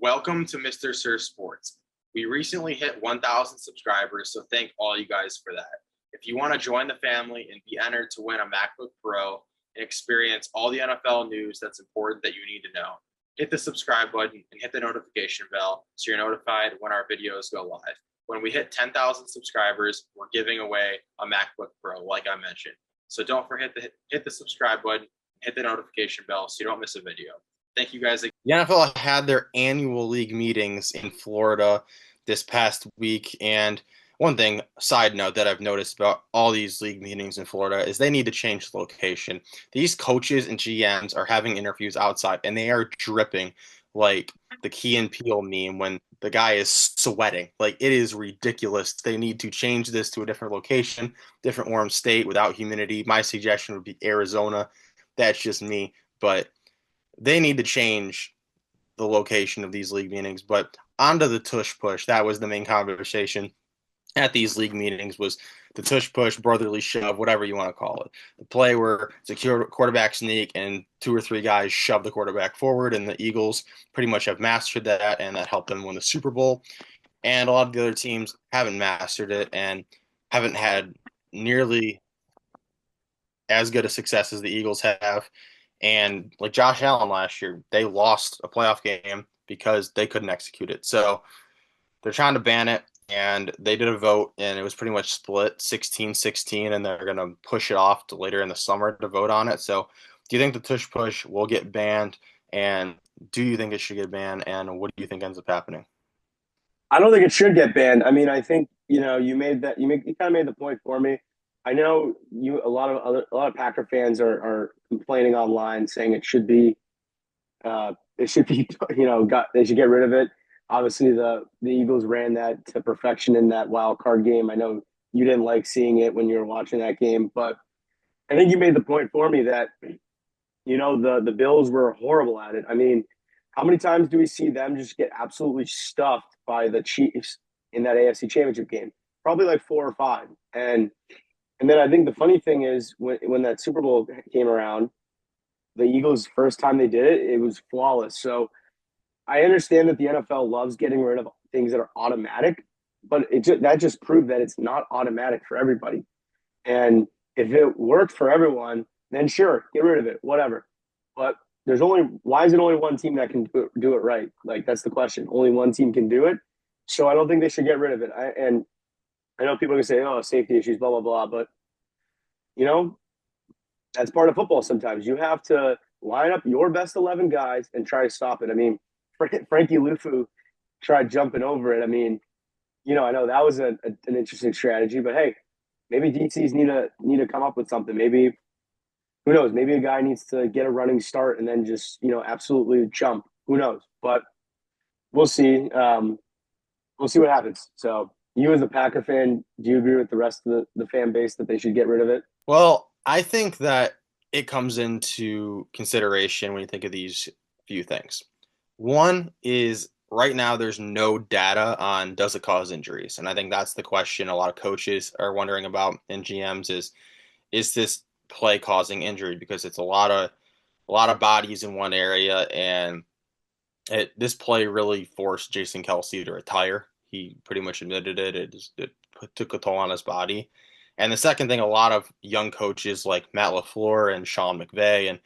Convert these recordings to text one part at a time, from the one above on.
Welcome to Mr. Sir Sports. We recently hit 1,000 subscribers, so thank all you guys for that. If you want to join the family and be entered to win a MacBook Pro and experience all the NFL news that's important that you need to know, hit the subscribe button and hit the notification bell so you're notified when our videos go live. When we hit 10,000 subscribers, we're giving away a MacBook Pro, like I mentioned. So don't forget to hit the subscribe button, hit the notification bell so you don't miss a video. Thank you guys. The NFL had their annual league meetings in Florida this past week. And one thing, side note, that I've noticed about all these league meetings in Florida is they need to change the location. These coaches and GMs are having interviews outside, and they are dripping like the Key and Peele meme when the guy is sweating. Like, it is ridiculous. They need to change this to a different location, different warm state without humidity. My suggestion would be Arizona. That's just me. But they need to change the location of these league meetings. But onto the Tush Push. That was the main conversation at these league meetings, was the Tush Push, brotherly shove, whatever you want to call it. The play where it's a quarterback sneak and two or three guys shove the quarterback forward, and the Eagles pretty much have mastered that, and that helped them win the Super Bowl. And a lot of the other teams haven't mastered it and haven't had nearly as good a success as the Eagles have. And like Josh Allen last year, they lost a playoff game because they couldn't execute it. So they're trying to ban it, and they did a vote, and it was pretty much split 16-16, and they're going to push it off to later in the summer to vote on it. So do you think the Tush Push will get banned, and do you think it should get banned, and what do you think ends up happening? I don't think it should get banned. I mean, I think you kind of made the point for me. I know a lot of Packer fans are complaining online saying it should be they should get rid of it. Obviously, the Eagles ran that to perfection in that wild card game. I know you didn't like seeing it when you were watching that game, but I think you made the point for me that the Bills were horrible at it. I mean, how many times do we see them just get absolutely stuffed by the Chiefs in that AFC Championship game? Probably like 4 or 5. And then I think the funny thing is when that Super Bowl came around, the Eagles, first time they did it, it was flawless. So I understand that the NFL loves getting rid of things that are automatic, but that just proved that it's not automatic for everybody. And if it worked for everyone, then sure, get rid of it, whatever. But why is it only one team that can do it right? Like, that's the question. Only one team can do it. So I don't think they should get rid of it. And I know people can say, oh, safety issues, blah, blah, blah. But, that's part of football sometimes. You have to line up your best 11 guys and try to stop it. I mean, Frankie Lufu tried jumping over it. I mean, I know that was an interesting strategy. But, hey, maybe DCs need to come up with something. Maybe, who knows? Maybe a guy needs to get a running start and then just, absolutely jump. Who knows? But we'll see. We'll see what happens. So, you as a Packer fan, do you agree with the rest of the fan base that they should get rid of it? Well, I think that it comes into consideration when you think of these few things. One is right now there's no data on does it cause injuries, and I think that's the question a lot of coaches are wondering about and GMs is this play causing injury, because it's a lot of bodies in one area, and this play really forced Jason Kelce to retire. He pretty much admitted it. It took a toll on his body. And the second thing, a lot of young coaches like Matt LaFleur and Sean McVay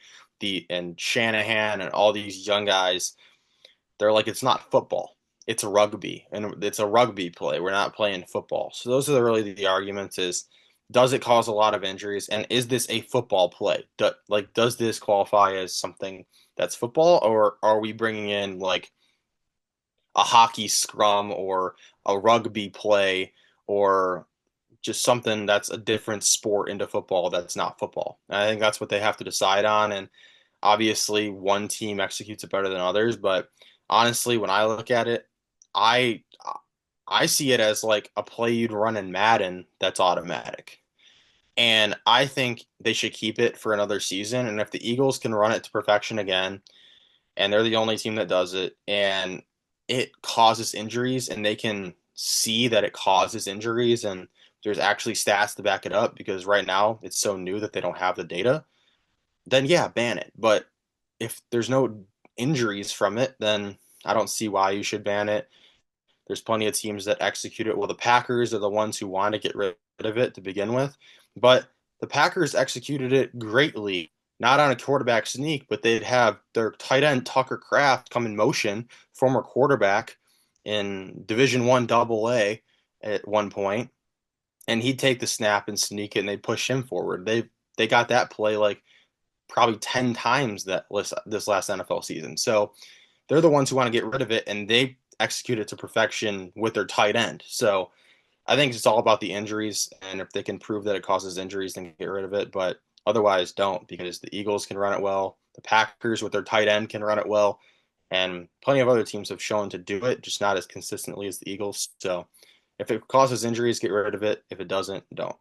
and Shanahan and all these young guys, they're like, it's not football, it's rugby, and it's a rugby play. We're not playing football. So those are really the arguments: is does it cause a lot of injuries, and is this a football play? Does this qualify as something that's football, or are we bringing in like a hockey scrum or a rugby play or just something that's a different sport into football that's not football? And I think that's what they have to decide on. And obviously one team executes it better than others, but honestly, when I look at it, I I see it as like a play you'd run in Madden that's automatic. And I think they should keep it for another season. And if the Eagles can run it to perfection again, and they're the only team that does it, and it causes injuries, and they can see that it causes injuries, and there's actually stats to back it up, because right now it's so new that they don't have the data, then yeah, ban it. But if there's no injuries from it, then I don't see why you should ban it. There's plenty of teams that execute it. Well, the Packers are the ones who want to get rid of it to begin with, but the Packers executed it greatly. Not on a quarterback sneak, but they'd have their tight end Tucker Kraft come in motion, former quarterback in Division One Double A at one point, and he'd take the snap and sneak it, and they'd push him forward. They got that play like probably 10 times this last NFL season. So they're the ones who want to get rid of it, and they execute it to perfection with their tight end. So I think it's all about the injuries, and if they can prove that it causes injuries, then get rid of it. But otherwise, don't, because the Eagles can run it well. The Packers with their tight end can run it well, and plenty of other teams have shown to do it, just not as consistently as the Eagles. So if it causes injuries, get rid of it. If it doesn't, don't.